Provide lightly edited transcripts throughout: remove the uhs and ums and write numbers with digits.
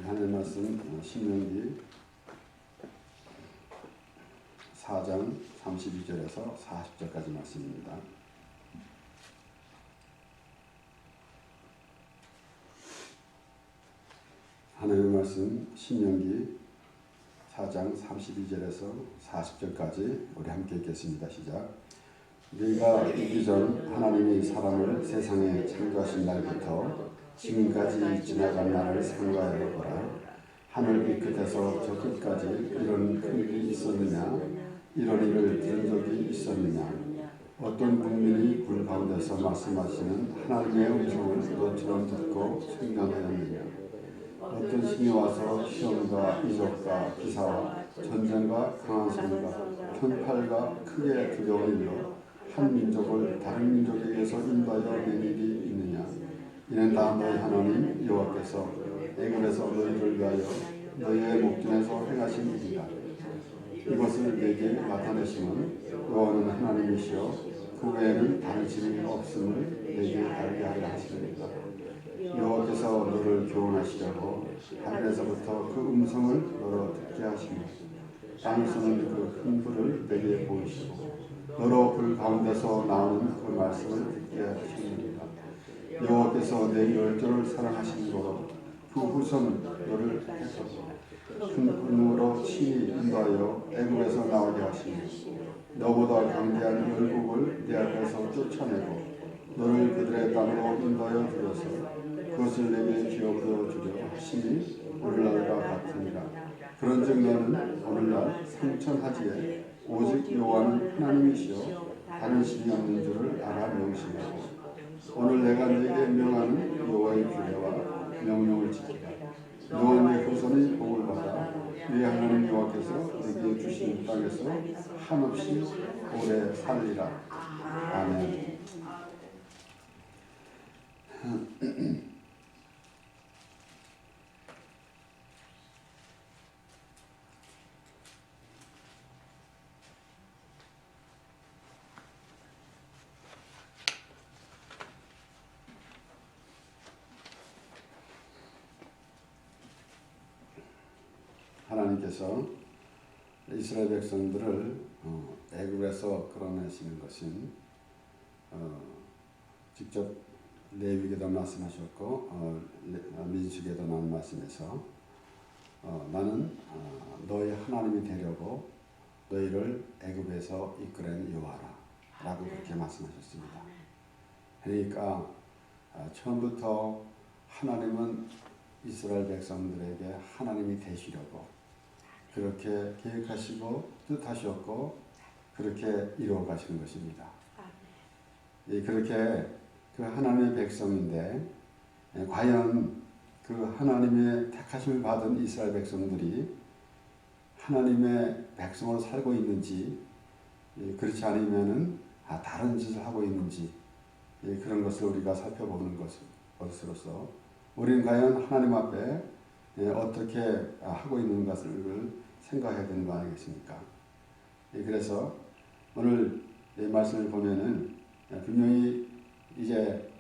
하나님 말씀 신명기 4장 32절에서 40절까지 말씀입니다. 하나님 말씀 신명기 4장 32절에서 40절까지 우리 함께 읽겠습니다. 시작. 네가 있기 전 하나님이 사람을 세상에 창조하신 날부터 지금까지 지나간 날을 상고하여 보라. 하늘 이 끝에서 저 끝까지 이런 큰 일이 있었느냐? 이런 일을 들은 적이 있었느냐? 어떤 국민이 불 가운데서 말씀하시는 하나님의 음성을 너처럼 듣고 생각하였느냐? 어떤 신이 와서 시험과 이적과 기사와 전쟁과 강한 소리가 편팔과 크게 두려운 일로 한 민족을 다른 민족에게서 인도하여 낸 일이 있느냐? 이는 다 너희 하나님 여호와께서 애굽에서 너희를 위하여 너희의 목전에서 행하신 일이다. 이것을 내게 나타내심은 여호와는 하나님이시여 그 외에는 다른 신이 없음을 내게 알게 하려 하시느니라. 여호와께서 너를 교훈하시려고 하늘에서부터 그 음성을 너로 듣게 하시며 땅에서는 그 큰 불을 내게 보이시고 너로 불 가운데서 나오는 그 말씀을 듣게 하시느니라. 여호와께서 내 열조를 사랑하신 거로 그 후손은 너를 택하고 큰 분으로 친히 인도하여 애굽에서 나오게 하시며 너보다 강대한 열국을 내 앞에서 쫓아내고 너를 그들의 땅으로 인도하여 들여서 그것을 내게 기업으로 주려 하시니 오늘날과 같으니라. 그런즉 너는 오늘날 성천하지에 오직 여호와는 하나님이시여 다른 신이 없는 줄을 알아 명심하고 오늘 내가 네게 명하는 여호와의 규례와 명령을 지키라. 너와 네 후손이 복을 받아 네 하나님 여호와께서 네게 주신 땅에서 한없이 오래 살리라. 아멘. 하나님께서 이스라엘 백성들을 애굽에서 끌어내시는 것은 직접 레위기도 말씀하셨고 민수기에도 나온 말씀에서 나는 너희 하나님이 되려고 너희를 애굽에서 이끌어낸 여호와라 라고 그렇게 말씀하셨습니다. 그러니까 처음부터 하나님은 이스라엘 백성들에게 하나님이 되시려고 그렇게 계획하시고 뜻하셨고 그렇게 이루어 가시는 것입니다. 그렇게 그 하나님의 백성인데 과연 그 하나님의 택하심을 받은 이스라엘 백성들이 하나님의 백성으로 살고 있는지 그렇지 않으면은 다른 짓을 하고 있는지 그런 것을 우리가 살펴보는 것으로서 우리는 과연 하나님 앞에 어떻게 하고 있는 것을 생각해야 되는 거 아니겠습니까? 그래서 오늘 이 말씀을 보면은 분명히 이제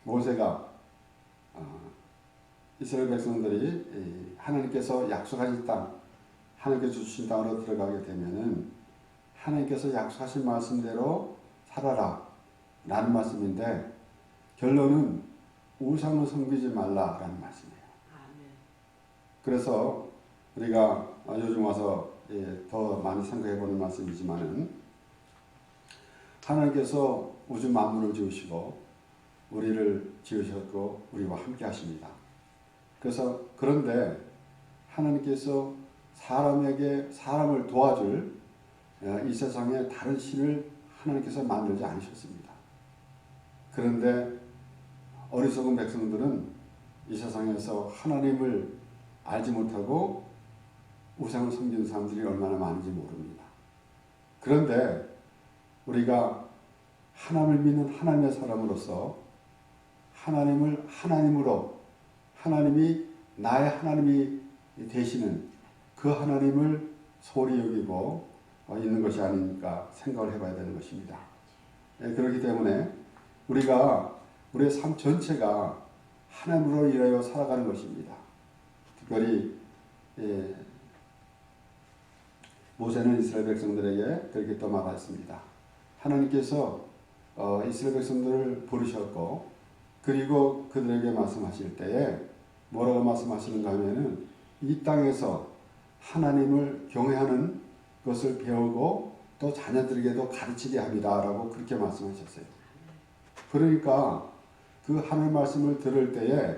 모세가 이스라엘 백성들이 하나님께서 약속하신 땅, 하나님께서 주신 땅으로 들어가게 되면은 하나님께서 약속하신 말씀대로 살아라 라는 말씀인데 결론은 우상을 섬기지 말라라는 말씀이에요. 그래서 우리가 요즘 와서 더 많이 생각해보는 말씀이지만은 하나님께서 우주 만물을 지으시고 우리를 지으셨고 우리와 함께 하십니다. 그래서 그런데 하나님께서 사람을 도와줄 이 세상에 다른 신을 하나님께서 만들지 않으셨습니다. 그런데 어리석은 백성들은 이 세상에서 하나님을 알지 못하고 우상을 섬기는 사람들이 얼마나 많은지 모릅니다. 그런데 우리가 하나님을 믿는 하나님의 사람으로서 하나님을 하나님으로 하나님이 나의 하나님이 되시는 그 하나님을 소홀히 여기고 있는 것이 아닌가 생각을 해봐야 되는 것입니다. 그렇기 때문에 우리가 우리의 삶 전체가 하나님으로 인하여 살아가는 것입니다. 특별히 모세는 이스라엘 백성들에게 그렇게 또 말했습니다. 하나님께서 이스라엘 백성들을 부르셨고 그리고 그들에게 말씀하실 때에 뭐라고 말씀하시는가 하면은 이 땅에서 하나님을 경외하는 것을 배우고 또 자녀들에게도 가르치게 합니다 라고 그렇게 말씀하셨어요. 그러니까 그 하나님 말씀을 들을 때에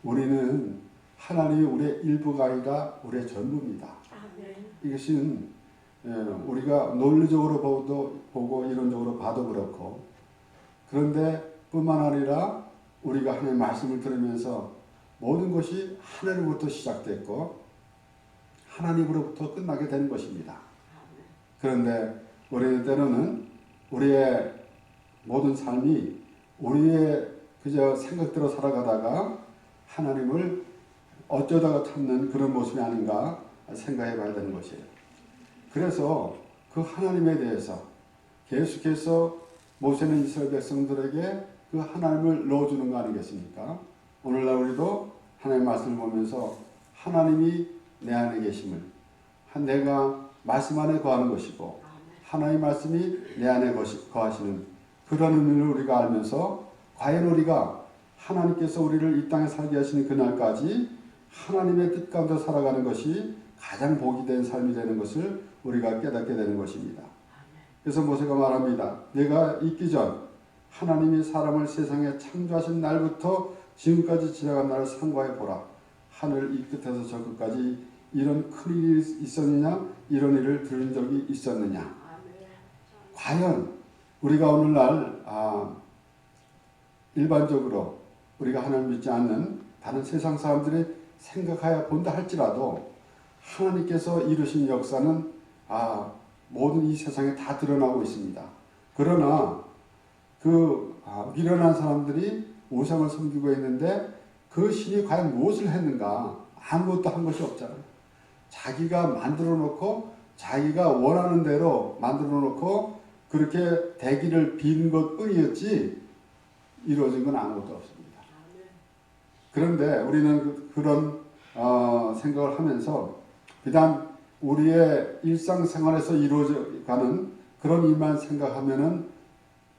우리는 하나님이 우리의 일부가 아니라 우리의 전부입니다. 이것은 우리가 논리적으로 보고 이론적으로 봐도 그렇고 그런데 뿐만 아니라 우리가 하나님의 말씀을 들으면서 모든 것이 하나님으로부터 시작됐고 하나님으로부터 끝나게 되는 것입니다. 그런데 우리는 때로는 우리의 모든 삶이 우리의 그저 생각대로 살아가다가 하나님을 어쩌다가 찾는 그런 모습이 아닌가 생각해 봐야 되는 것이에요. 그래서 그 하나님에 대해서 계속해서 모세는 이스라엘 백성들에게 그 하나님을 넣어주는 거 아니겠습니까? 오늘날 우리도 하나님의 말씀을 보면서 하나님이 내 안에 계심을 내가 말씀 안에 거하는 것이고 하나님의 말씀이 내 안에 거하시는 그런 의미를 우리가 알면서 과연 우리가 하나님께서 우리를 이 땅에 살게 하시는 그날까지 하나님의 뜻 가운데 살아가는 것이 가장 복이 된 삶이 되는 것을 우리가 깨닫게 되는 것입니다. 그래서 모세가 말합니다. 내가 있기 전 하나님이 사람을 세상에 창조하신 날부터 지금까지 지나간 날을 상고해 보라. 하늘 이 끝에서 저 끝까지 이런 큰 일이 있었느냐? 이런 일을 들은 적이 있었느냐? 과연 우리가 오늘날 일반적으로 우리가 하나님 믿지 않는 다른 세상 사람들이 생각하여 본다 할지라도 하나님께서 이루신 역사는 모든 이 세상에 다 드러나고 있습니다. 그러나 그 미련한 사람들이 우상을 섬기고 있는데 그 신이 과연 무엇을 했는가? 아무것도 한 것이 없잖아요. 자기가 만들어 놓고 자기가 원하는 대로 만들어 놓고 그렇게 대기를 빈 것뿐이었지 이루어진 건 아무것도 없습니다. 그런데 우리는 그런 생각을 하면서 비단 우리의 일상생활에서 이루어져가는 그런 일만 생각하면은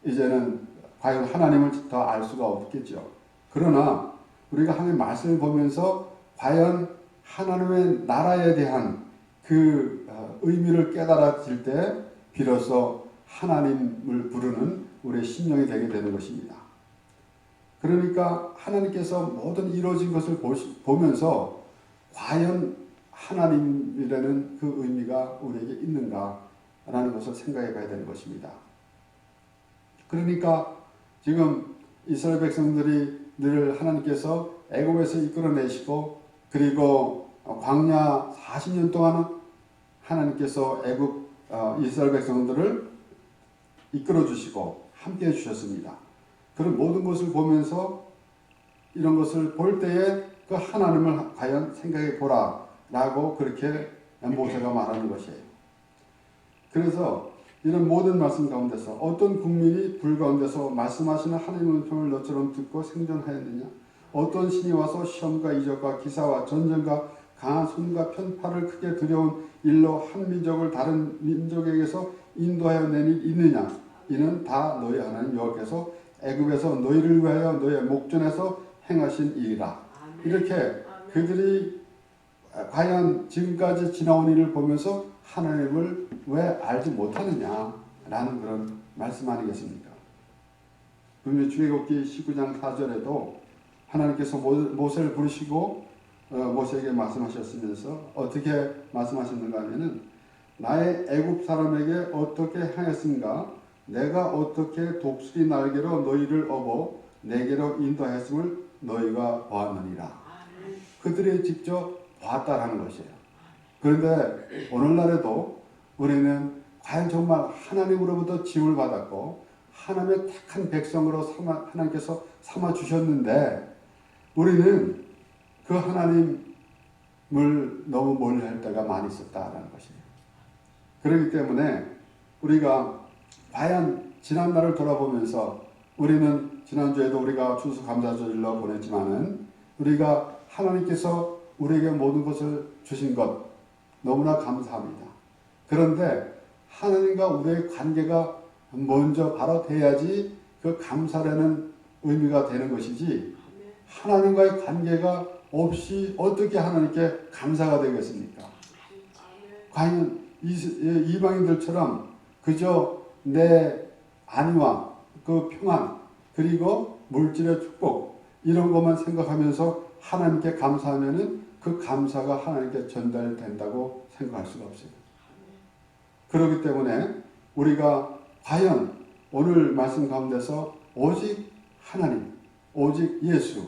이제는 과연 하나님을 더 알 수가 없겠죠. 그러나 우리가 하나님의 말씀을 보면서 과연 하나님의 나라에 대한 그 의미를 깨달아질 때 비로소 하나님을 부르는 우리의 심령이 되게 되는 것입니다. 그러니까 하나님께서 모든 이루어진 것을 보면서 과연 하나님이라는 그 의미가 우리에게 있는가라는 것을 생각해 봐야 되는 것입니다. 그러니까 지금 이스라엘 백성들이 늘 하나님께서 애굽에서 이끌어내시고 그리고 광야 40년 동안 하나님께서 애굽 이스라엘 백성들을 이끌어 주시고 함께 해 주셨습니다. 그런 모든 것을 보면서 이런 것을 볼 때에 그 하나님을 과연 생각해 보라 라고 그렇게 모세가 말하는 것이에요. 그래서 이런 모든 말씀 가운데서 어떤 국민이 불 가운데서 말씀하시는 하나님의 음성을 너처럼 듣고 생존하였느냐? 어떤 신이 와서 시험과 이적과 기사와 전쟁과 강한 손과 편파를 크게 두려운 일로 한 민족을 다른 민족에게서 인도하여 내니 있느냐? 이는 다 너희 하나님 여호와께서 애굽에서 너희를 위하여 너희의 목전에서 행하신 일이라. 이렇게 그들이 과연 지금까지 지나온 일을 보면서 하나님을 왜 알지 못하느냐라는 그런 말씀 아니겠습니까? 분명히 출애굽기 19장 4절에도 하나님께서 모세를 부르시고 모세에게 말씀하셨으면서 어떻게 말씀하셨는가 하면은 나의 애굽 사람에게 어떻게 행했는가? 내가 어떻게 독수리 날개로 너희를 업어 내게로 인도했음을 너희가 보았느니라. 그들이 직접 봤다라는 것이에요. 그런데 오늘날에도 우리는 과연 정말 하나님으로부터 지음을 받았고 하나님의 택한 백성으로 하나님께서 삼아 주셨는데 우리는 그 하나님을 너무 멀리 할 때가 많이 있었다라는 것이에요. 그렇기 때문에 우리가 과연 지난날을 돌아보면서 우리는 지난주에도 우리가 추수감사절로 보냈지만은 우리가 하나님께서 우리에게 모든 것을 주신 것 너무나 감사합니다. 그런데 하나님과 우리의 관계가 먼저 바로 돼야지 그 감사라는 의미가 되는 것이지, 하나님과의 관계가 없이 어떻게 하나님께 감사가 되겠습니까? 과연 이방인들처럼 그저 내 안위와 그 평안 그리고 물질의 축복 이런 것만 생각하면서 하나님께 감사하면은 그 감사가 하나님께 전달된다고 생각할 수가 없어요. 그렇기 때문에 우리가 과연 오늘 말씀 가운데서 오직 하나님, 오직 예수,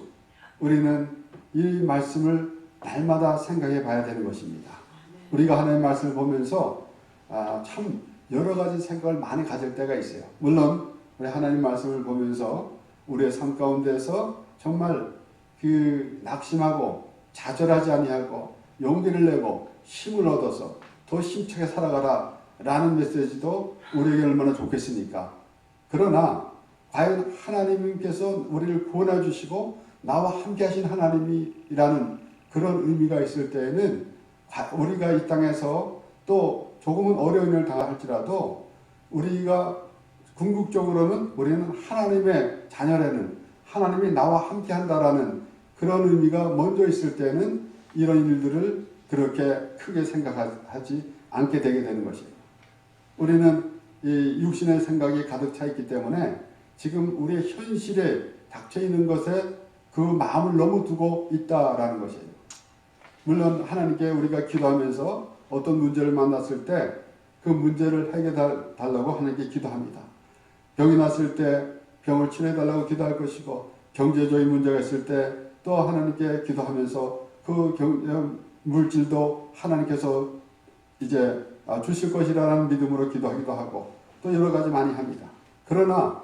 우리는 이 말씀을 날마다 생각해 봐야 되는 것입니다. 우리가 하나님의 말씀을 보면서 참 여러 가지 생각을 많이 가질 때가 있어요. 물론 우리 하나님 말씀을 보면서 우리의 삶 가운데서 정말 그 낙심하고 좌절하지 아니하고 용기를 내고 힘을 얻어서 더 힘차게 살아가라 라는 메시지도 우리에게 얼마나 좋겠습니까? 그러나 과연 하나님께서 우리를 구원해 주시고 나와 함께 하신 하나님이라는 그런 의미가 있을 때에는 우리가 이 땅에서 또 조금은 어려운 일을 당할지라도 우리가 궁극적으로는 우리는 하나님의 자녀라는, 하나님이 나와 함께 한다라는 그런 의미가 먼저 있을 때는 이런 일들을 그렇게 크게 생각하지 않게 되게 되는 것이에요. 우리는 이 육신의 생각이 가득 차 있기 때문에 지금 우리의 현실에 닥쳐 있는 것에 그 마음을 너무 두고 있다라는 것이에요. 물론 하나님께 우리가 기도하면서 어떤 문제를 만났을 때 그 문제를 해결해 달라고 하나님께 기도합니다. 병이 났을 때 병을 치료해 달라고 기도할 것이고, 경제적인 문제가 있을 때 또 하나님께 기도하면서 그 물질도 하나님께서 이제 주실 것이라는 믿음으로 기도하기도 하고 또 여러 가지 많이 합니다. 그러나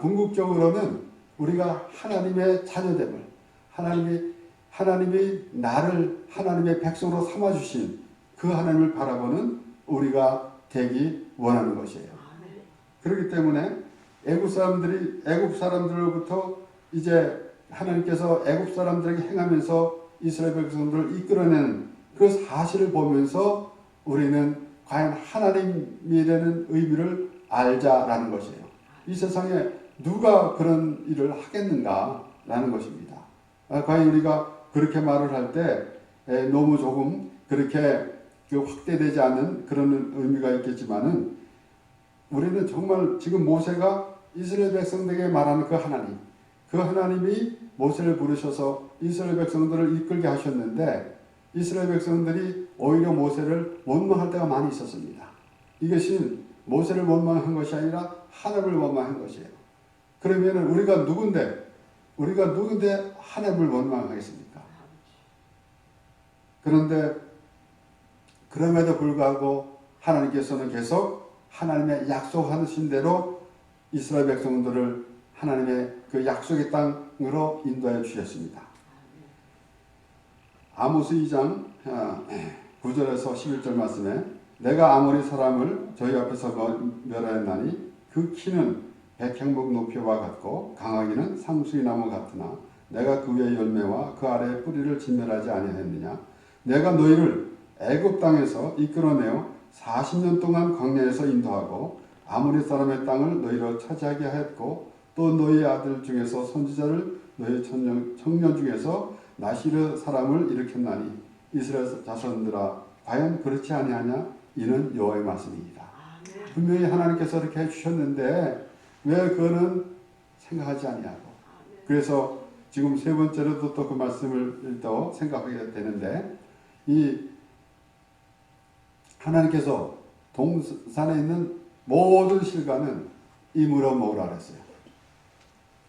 궁극적으로는 우리가 하나님의 자녀됨을, 하나님이 나를 하나님의 백성으로 삼아주신 그 하나님을 바라보는 우리가 되기 원하는 것이에요. 그렇기 때문에 애굽 사람들로부터 이제 하나님께서 애굽 사람들에게 행하면서 이스라엘 백성들을 이끌어낸 그 사실을 보면서 우리는 과연 하나님이라는 의미를 알자라는 것이에요. 이 세상에 누가 그런 일을 하겠는가라는 것입니다. 과연 우리가 그렇게 말을 할 때 너무 조금 그렇게 확대되지 않는 그런 의미가 있겠지만은, 우리는 정말 지금 모세가 이스라엘 백성들에게 말하는 그 하나님이 모세를 부르셔서 이스라엘 백성들을 이끌게 하셨는데, 이스라엘 백성들이 오히려 모세를 원망할 때가 많이 있었습니다. 이것이 모세를 원망한 것이 아니라 하나님을 원망한 것이에요. 그러면 우리가 누군데 하나님을 원망하겠습니까? 그런데 그럼에도 불구하고 하나님께서는 계속 하나님의 약속하신 대로 이스라엘 백성들을 하나님의 그 약속의 땅으로 인도해 주셨습니다. 아모스 2장 9절에서 11절 말씀에 내가 아모리 사람을 저희 앞에서 멸하였나니 그 키는 백향목 높이와 같고 강하기는 상수리 나무 같으나 내가 그 위의 열매와 그 아래의 뿌리를 진멸하지 아니하였느냐. 내가 너희를 애굽 땅에서 이끌어내어 40년 동안 광야에서 인도하고 아모리 사람의 땅을 너희로 차지하게 하였고 또 너희 아들 중에서 선지자를 너희 청년 중에서 나시르 사람을 일으켰나니 이스라엘 자손들아 과연 그렇지 아니하냐. 이는 여호와의 말씀입니다. 분명히 하나님께서 이렇게 해주셨는데 왜 그거는 생각하지 아니하고, 그래서 지금 세 번째로도 또 그 말씀을 또 생각하게 되는데, 이 하나님께서 동산에 있는 모든 실과는 이물어 먹으라 그랬어요.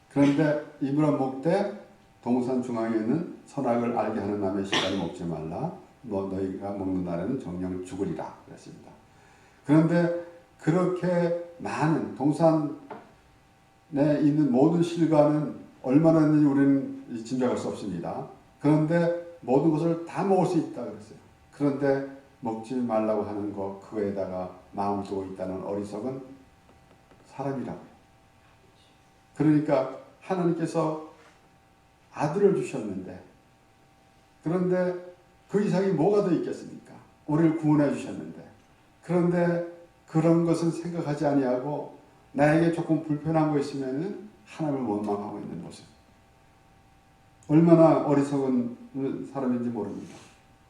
그런데 이물어 먹되 동산 중앙에 있는 선악을 알게 하는 나무의 실과를 먹지 말라. 너희가 먹는 날에는 정령 죽으리라 그랬습니다. 그런데 그렇게 많은 동산에 있는 모든 실과는 얼마나 있는지 우리는 짐작할 수 없습니다. 그런데 모든 것을 다 먹을 수 있다 그랬어요. 그런데 먹지 말라고 하는 것, 그거에다가 마음을 두고 있다는 어리석은 사람이라고요. 그러니까 하나님께서 아들을 주셨는데, 그런데 그 이상이 뭐가 더 있겠습니까? 우리를 구원해 주셨는데. 그런데 그런 것은 생각하지 아니하고 나에게 조금 불편한 거 있으면은 하나님을 원망하고 있는 모습. 얼마나 어리석은 사람인지 모릅니다.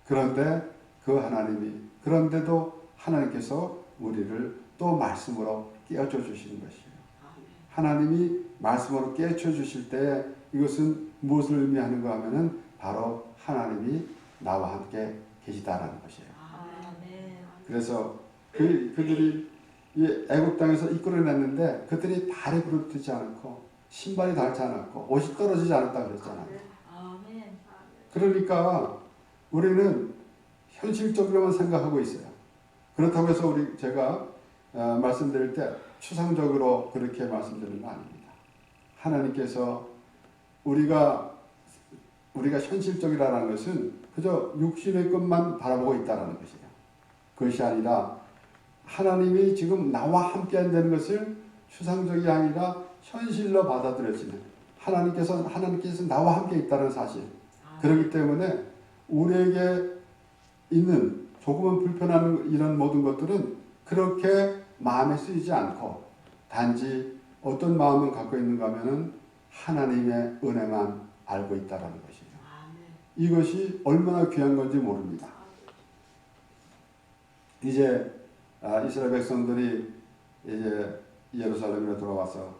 그런데 그 하나님이, 그런데도 하나님께서 우리를 또 말씀으로 깨워줘 주시는 것이에요. 하나님이 말씀으로 깨워쳐 주실 때 이것은 무엇을 의미하는가 하면은 바로 하나님이 나와 함께 계시다라는 것이에요. 그래서 그들이 애국 땅에서 이끌어냈는데 그들이 발이 부르트지 않고 신발이 닳지 않았고 옷이 떨어지지 않았다 그랬잖아요. 그러니까 우리는 현실적으로만 생각하고 있어요. 그렇다고 해서 제가 말씀드릴 때 추상적으로 그렇게 말씀드리는 거 아닙니다. 하나님께서 우리가 현실적이라는 것은 그저 육신의 것만 바라보고 있다는 것이에요. 그것이 아니라 하나님이 지금 나와 함께 한다는 것을 추상적이 아니라 현실로 받아들여지는 하나님께서 나와 함께 있다는 사실. 그렇기 때문에 우리에게 있는 조금은 불편한 이런 모든 것들은 그렇게 마음에 쓰이지 않고 단지 어떤 마음을 갖고 있는가 하면은 하나님의 은혜만 알고 있다는 것이에요. 이것이 얼마나 귀한 건지 모릅니다. 이제 이스라엘 백성들이 이제 예루살렘으로 돌아와서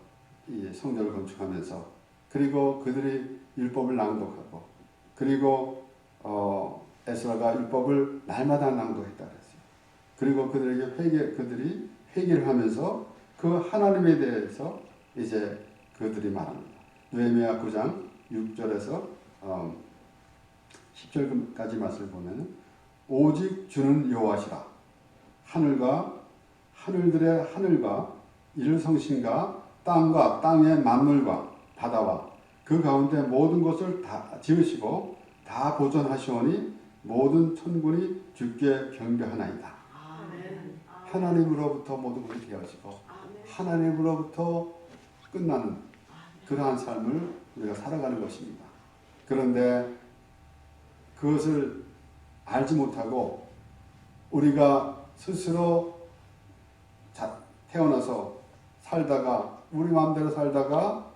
이 성전을 건축하면서 그리고 그들이 율법을 낭독하고 그리고 에스라가 율법을 날마다 낭독했다 그랬어요. 그리고 그들이 회개를 하면서 그 하나님에 대해서 이제 그들이 말합니다. 느헤미야 9장 6절에서 10절까지 말씀을 보면 오직 주는 여호와시라 하늘들의 하늘과 이를 성신과 땅과 땅의 만물과 바다와 그 가운데 모든 것을 다 지으시고 다 보존하시오니 모든 천군이 주께 경배하나이다. 하나님으로부터 모든 것이 되어지고 하나님으로부터 끝나는 그러한 삶을 우리가 살아가는 것입니다. 그런데 그것을 알지 못하고 우리가 스스로 태어나서 살다가 우리 마음대로 살다가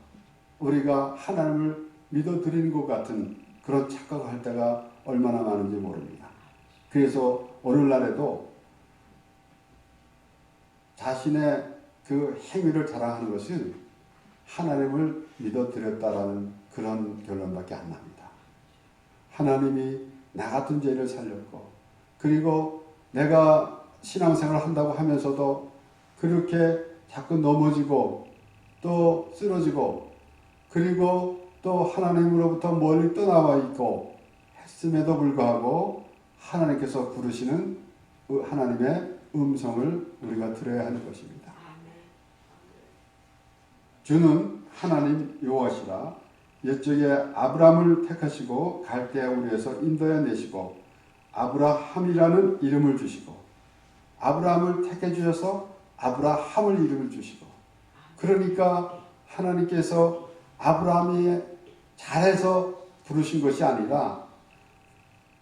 우리가 하나님을 믿어드리는 것 같은 그런 착각을 할 때가 얼마나 많은지 모릅니다. 그래서 오늘날에도 자신의 그 행위를 자랑하는 것은 하나님을 믿어드렸다라는 그런 결론밖에 안 납니다. 하나님이 나 같은 죄를 살렸고 그리고 내가 신앙생활을 한다고 하면서도 그렇게 자꾸 넘어지고 또 쓰러지고 그리고 또 하나님으로부터 멀리 떠나와 있고 했음에도 불구하고 하나님께서 부르시는 하나님의 음성을 우리가 들어야 하는 것입니다. 주는 하나님 여호와시라 옛적에 아브라함을 택하시고 갈대아 우르에서 인도해 내시고 아브라함이라는 이름을 주시고 아브라함을 택해 주셔서 아브라함을 이름을 주시고 그러니까 하나님께서 아브라함이 잘해서 부르신 것이 아니라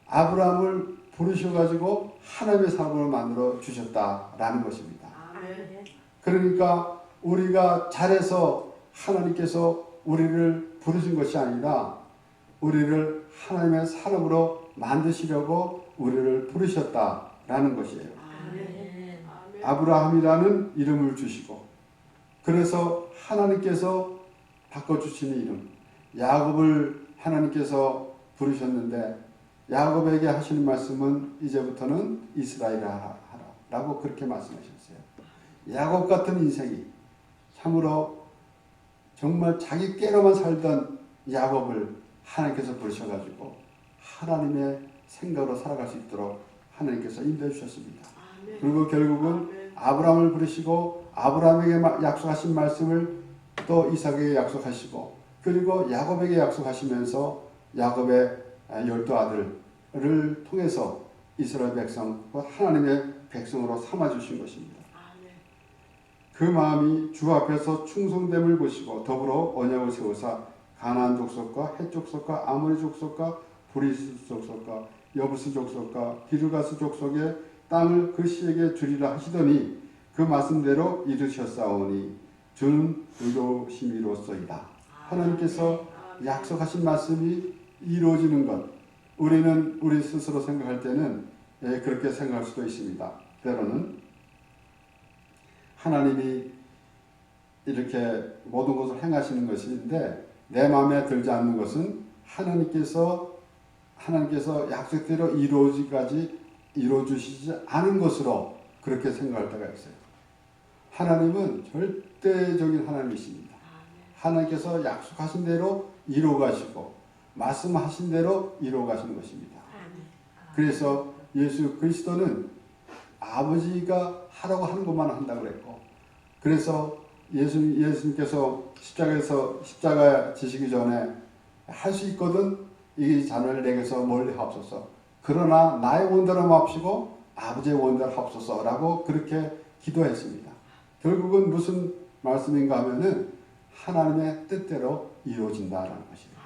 아브라함을 부르셔가지고 하나님의 사람을 만들어 주셨다라는 것입니다. 그러니까 우리가 잘해서 하나님께서 우리를 부르신 것이 아니라 우리를 하나님의 사람으로 만드시려고 우리를 부르셨다라는 것이에요. 아브라함이라는 이름을 주시고 그래서 하나님께서 바꿔주시는 이름 야곱을 하나님께서 부르셨는데 야곱에게 하시는 말씀은 이제부터는 이스라엘이라 하라 라고 그렇게 말씀하셨어요. 야곱 같은 인생이 참으로 정말 자기 꾀로만 살던 야곱을 하나님께서 부르셔가지고 하나님의 생각으로 살아갈 수 있도록 하나님께서 인도해 주셨습니다. 그리고 결국은 아브라함을 부르시고 아브라함에게 약속하신 말씀을 또 이삭에게 약속하시고 그리고 야곱에게 약속하시면서 야곱의 12아들을 통해서 이스라엘 백성, 하나님의 백성으로 삼아주신 것입니다. 그 마음이 주 앞에서 충성됨을 보시고 더불어 언약을 세우사 가나안 족속과 헷 족속과 아모리 족속과 브리스 족속과 여부스 족속과 기르가스 족속의 땅을 그 씨에게 주리라 하시더니 그 말씀대로 이루셨사오니 주는 의로심이로소이다. 하나님께서 약속하신 말씀이 이루어지는 것, 우리는 우리 스스로 생각할 때는 그렇게 생각할 수도 있습니다. 때로는 하나님이 이렇게 모든 것을 행하시는 것인데 내 마음에 들지 않는 것은 하나님께서 약속대로 이루어주시지 않은 것으로 그렇게 생각할 때가 있어요. 하나님은 절대적인 하나님이십니다. 하나님께서 약속하신 대로 이루어가시고 말씀하신 대로 이루어가시는 것입니다. 그래서 예수 그리스도는 아버지가 하라고 하는 것만 한다고 그랬고, 그래서 예수님께서 십자가에 지시기 전에 할 수 있거든 이 자녀를 내게서 멀리 하옵소서. 그러나 나의 원대로 마옵시고 아버지의 원대로 하옵소서라고 그렇게 기도했습니다. 결국은 무슨 말씀인가 하면은 하나님의 뜻대로 이루어진다라는 것입니다.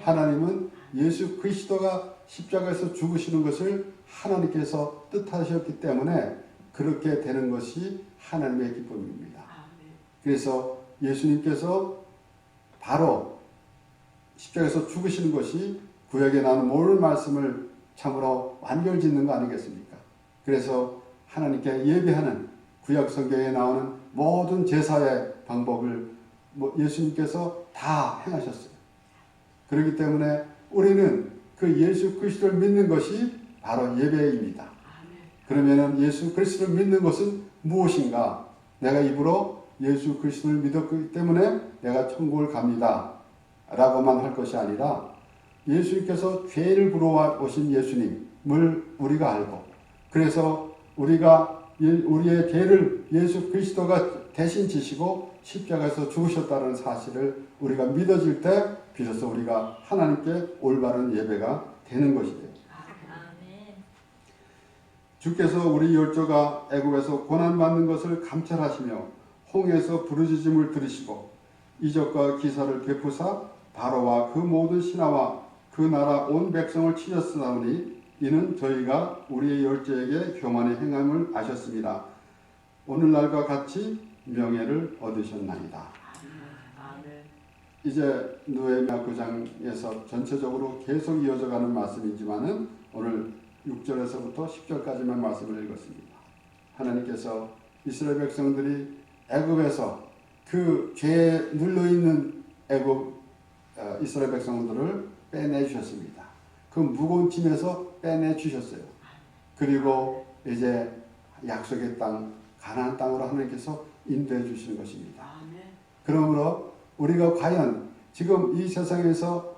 하나님은 예수 그리스도가 십자가에서 죽으시는 것을 하나님께서 뜻하셨기 때문에 그렇게 되는 것이 하나님의 기쁨입니다. 그래서 예수님께서 바로 십자가에서 죽으시는 것이 구약에 나오는 모든 말씀을 참으로 완결짓는 거 아니겠습니까? 그래서 하나님께 예배하는 구약 성경에 나오는 모든 제사의 방법을 예수님께서 다 행하셨어요. 그렇기 때문에 우리는 그 예수 그리스도를 믿는 것이 바로 예배입니다. 그러면 예수 그리스도를 믿는 것은 무엇인가? 내가 입으로 예수 그리스도를 믿었기 때문에 내가 천국을 갑니다 라고만 할 것이 아니라 예수님께서 죄를 부러워오신 예수님을 우리가 알고, 그래서 우리의 죄를 예수 그리스도가 대신 지시고 십자가에서 죽으셨다는 사실을 우리가 믿어질 때 비로소 우리가 하나님께 올바른 예배가 되는 것이에요. 주께서 우리 열조가 애굽에서 고난받는 것을 감찰하시며 홍해에서 부르짖음을 들으시고 이적과 기사를 베푸사 바로와 그 모든 신하와 그 나라 온 백성을 치셨사오니 이는 저희가 우리의 열조에게 교만의 행함을 아셨습니다. 오늘날과 같이 명예를 얻으셨나이다. 이제 느헤미야 9장에서 전체적으로 계속 이어져가는 말씀이지만은 오늘 6절에서부터 10절까지만 말씀을 읽었습니다. 하나님께서 이스라엘 백성들이 애굽에서 그 죄에 눌려있는 이스라엘 백성들을 빼내주셨습니다. 그 무거운 짐에서 빼내주셨어요. 그리고 이제 약속의 땅, 가나안 땅으로 하나님께서 인도해 주시는 것입니다. 그러므로 우리가 과연 지금 이 세상에서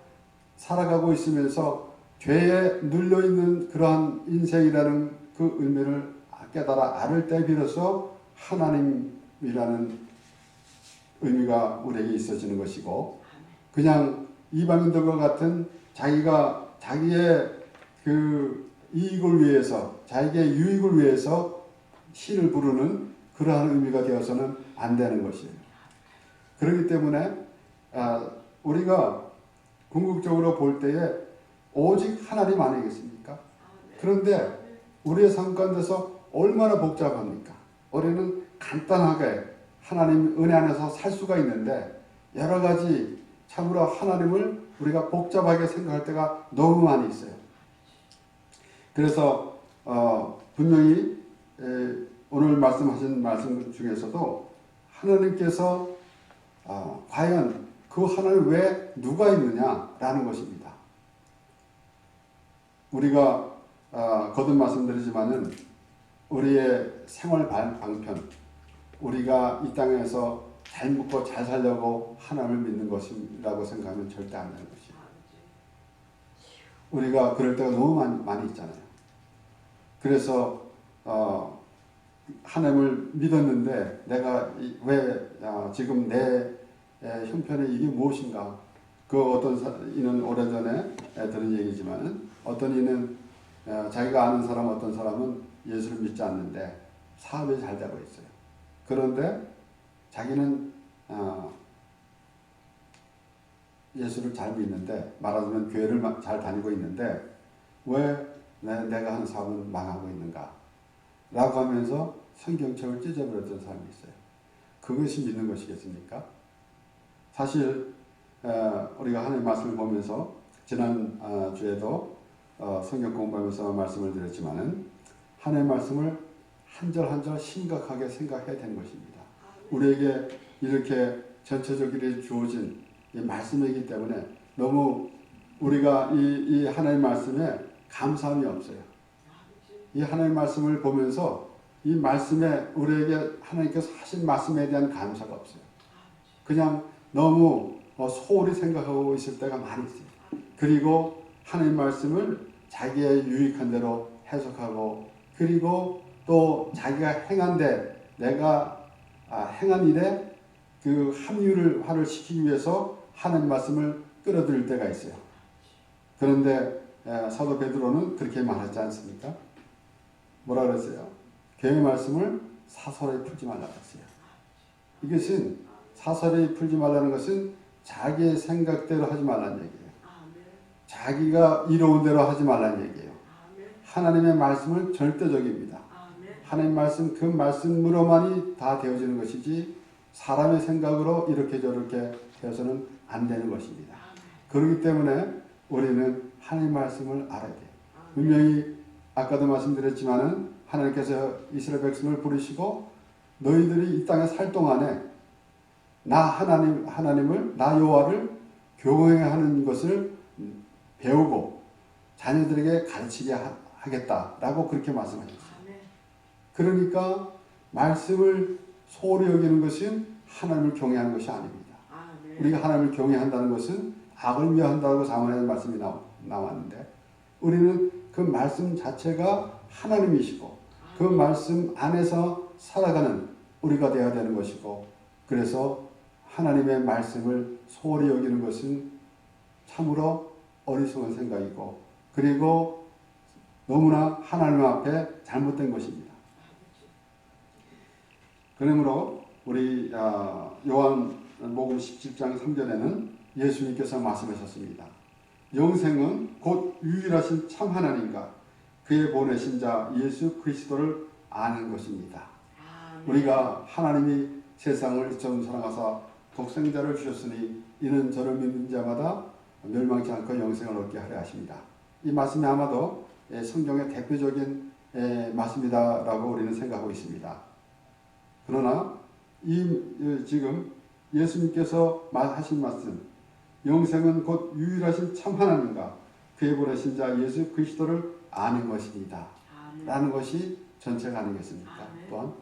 살아가고 있으면서 죄에 눌려있는 그러한 인생이라는 그 의미를 깨달아 알을 때 비로소 하나님이라는 의미가 우리에게 있어지는 것이고, 그냥 이방인들과 같은 자기의 그 이익을 위해서, 자기의 유익을 위해서 신을 부르는 그러한 의미가 되어서는 안 되는 것이에요. 그렇기 때문에 우리가 궁극적으로 볼 때에 오직 하나님 아니겠습니까? 그런데 우리의 삶 가운데서 얼마나 복잡합니까? 우리는 간단하게 하나님 은혜 안에서 살 수가 있는데 여러 가지 참으로 하나님을 우리가 복잡하게 생각할 때가 너무 많이 있어요. 그래서 분명히 오늘 말씀하신 말씀 중에서도 하나님께서 과연 그 하나님 외에 누가 있느냐라는 것입니다. 우리가 거듭 말씀드리지만은 우리의 생활 방편, 우리가 이 땅에서 잘 먹고 잘 살려고 하나님을 믿는 것이라고 생각하면 절대 안 되는 것이에요. 우리가 그럴 때가 너무 많이 있잖아요. 그래서 하나님을 믿었는데 내가 왜 지금 내 형편에 이게 무엇인가? 그 어떤 이는 오래전에 들은 얘기지만 어떤 이는 자기가 아는 사람 어떤 사람은 예수를 믿지 않는데 사업이 잘 되고 있어요. 그런데 자기는 예수를 잘 믿는데, 말하자면 교회를 잘 다니고 있는데 왜 내가 하는 사업은 망하고 있는가? 라고 하면서 성경책을 찢어버렸던 사람이 있어요. 그것이 믿는 것이겠습니까? 사실 우리가 하나님의 말씀을 보면서 지난 주에도 성경 공부하면서 말씀을 드렸지만은 하나님의 말씀을 한 절 한 절 심각하게 생각해야 되는 것입니다. 우리에게 이렇게 전체적으로 주어진 이 말씀이기 때문에 너무 우리가 이 하나님의 말씀에 감사함이 없어요. 이 하나님의 말씀을 보면서 이 말씀에 우리에게 하나님께서 하신 말씀에 대한 감사가 없어요. 그냥 너무 소홀히 생각하고 있을 때가 많이 있어요. 그리고 하나님의 말씀을 자기의 유익한 대로 해석하고, 그리고 또 자기가 행한데 내가 행한 일에 그 합리화를 시키기 위해서 하나님의 말씀을 끌어들일 때가 있어요. 그런데 사도 베드로는 그렇게 말하지 않습니까? 뭐라 그랬어요? 교회 말씀을 사설에 풀지 말라고 했어요. 이것은 사설에 풀지 말라는 것은 자기의 생각대로 하지 말라는 얘기예요. 자기가 이로운 대로 하지 말라는 얘기예요. 하나님의 말씀은 절대적입니다. 하나님의 말씀, 그 말씀으로만이 다 되어지는 것이지 사람의 생각으로 이렇게 저렇게 되어서는 안 되는 것입니다. 그렇기 때문에 우리는 하나님의 말씀을 알아야 돼요. 분명히 아까도 말씀드렸지만은 하나님께서 이스라엘 백성을 부르시고 너희들이 이 땅에 살 동안에 나 하나님을, 나 여호와를 경외하는 것을 배우고 자녀들에게 가르치게 하겠다라고 그렇게 말씀하셨어요. 그러니까 말씀을 소홀히 여기는 것은 하나님을 경외하는 것이 아닙니다. 우리가 하나님을 경외한다는 것은 악을 미워한다고 사문에 말씀이 나왔는데 우리는 그 말씀 자체가 하나님이시고 그 말씀 안에서 살아가는 우리가 되어야 되는 것이고, 그래서 하나님의 말씀을 소홀히 여기는 것은 참으로 어리석은 생각이고, 그리고 너무나 하나님 앞에 잘못된 것입니다. 그러므로 우리 요한복음 17장 3절에는 예수님께서 말씀하셨습니다. 영생은 곧 유일하신 참 하나님과 그의 보내신 자 예수 그리스도를 아는 것입니다. 우리가 하나님이 세상을 처음 사랑하사 독생자를 주셨으니 이는 저를 믿는 자마다 멸망치 않고 영생을 얻게 하려 하십니다. 이 말씀이 아마도 성경의 대표적인 말씀이다라고 우리는 생각하고 있습니다. 그러나 지금 예수님께서 하신 말씀, 영생은 곧 유일하신 참 하나님과 그의 보내신 자 예수 그리스도를 아는 것입니다. 라는 것이 전체가 아니겠습니까? 또한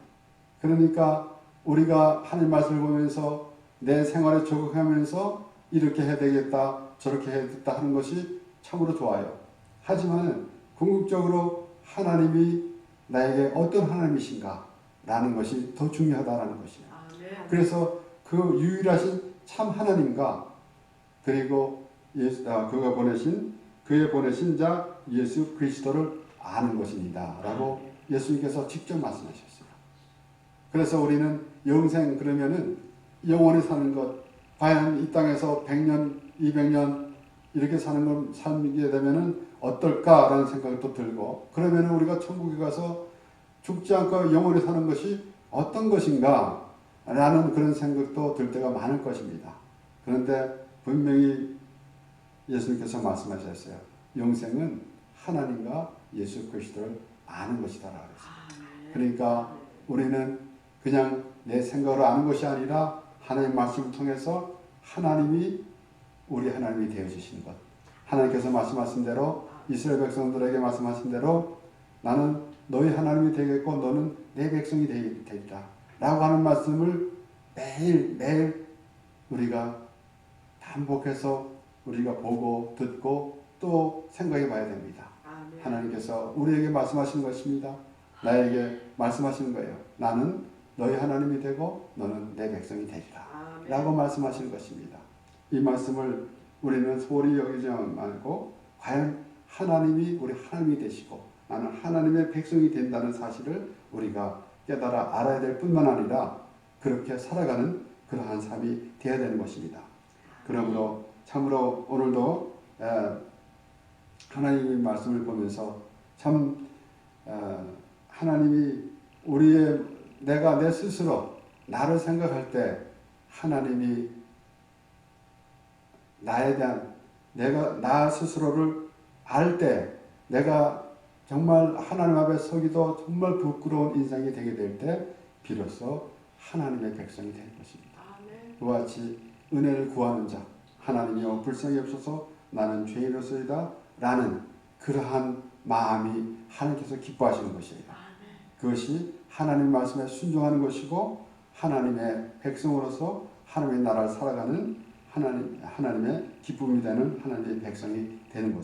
그러니까 우리가 하나님 말씀을 보면서 내 생활에 적응하면서 이렇게 해야 되겠다, 저렇게 해야 되겠다 하는 것이 참으로 좋아요. 하지만 궁극적으로 하나님이 나에게 어떤 하나님이신가 라는 것이 더 중요하다라는 것이에요. 그래서 그 유일하신 참 하나님과 그리고 그가 그의 보내신 자 예수 그리스도를 아는 것입니다 라고 예수님께서 직접 말씀하셨어요. 그래서 우리는 영생, 그러면은 영원히 사는 것, 과연 이 땅에서 100년, 200년 이렇게 살게 되면은 어떨까라는 생각이 또 들고, 그러면은 우리가 천국에 가서 죽지 않고 영원히 사는 것이 어떤 것인가 라는 그런 생각도 들 때가 많을 것입니다. 그런데 분명히 예수님께서 말씀하셨어요. 영생은 하나님과 예수 그리스도를 아는 것이다 라고 했어요. 그러니까 우리는 그냥 내 생각으로 아는 것이 아니라 하나님의 말씀을 통해서 하나님이 우리 하나님이 되어주시는 것, 하나님께서 말씀하신 대로 이스라엘 백성들에게 말씀하신 대로 나는 너희 하나님이 되겠고 너는 내 백성이 되리라 라고 하는 말씀을 매일 우리가 반복해서 우리가 보고 듣고 또 생각해 봐야 됩니다. 하나님께서 우리에게 말씀하시는 것입니다. 나에게 말씀하시는 거예요. 나는 너희 하나님이 되고 너는 내 백성이 되리라 라고 말씀하시는 것입니다. 이 말씀을 우리는 소홀히 여기지 말고 과연 하나님이 우리 하나님이 되시고 나는 하나님의 백성이 된다는 사실을 우리가 깨달아 알아야 될 뿐만 아니라 그렇게 살아가는 그러한 삶이 되어야 되는 것입니다. 그러므로 참으로 오늘도 하나님의 말씀을 보면서 참 하나님이 내가 내 스스로 나를 생각할 때 하나님이 나에 대한 나 스스로를 알 때 내가 정말 하나님 앞에 서기도 정말 부끄러운 인생이 되게 될 때 비로소 하나님의 백성이 될 것입니다. 그와 같이 은혜를 구하는 자 하나님이여 불쌍히 여기소서 나는 죄인으로서이다 라는 그러한 마음이 하나님께서 기뻐하시는 것이에요. 그것이 하나님 말씀에 순종하는 것이고 하나님의 백성으로서 하나님의 나라를 살아가는 하나님의 기쁨이 되는 하나님의 백성이 되는 것입니다.